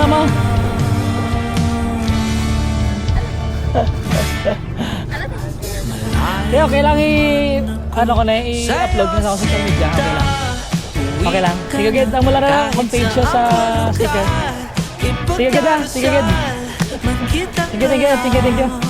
mo. Kaya okay lang ano ko na, i-upload na sa social media. Okay lang. Okay lang. Sige, Ged. Ang wala na akong page siya sa sticker. Sige, Ged. Sige, Ged. Sige, thank you.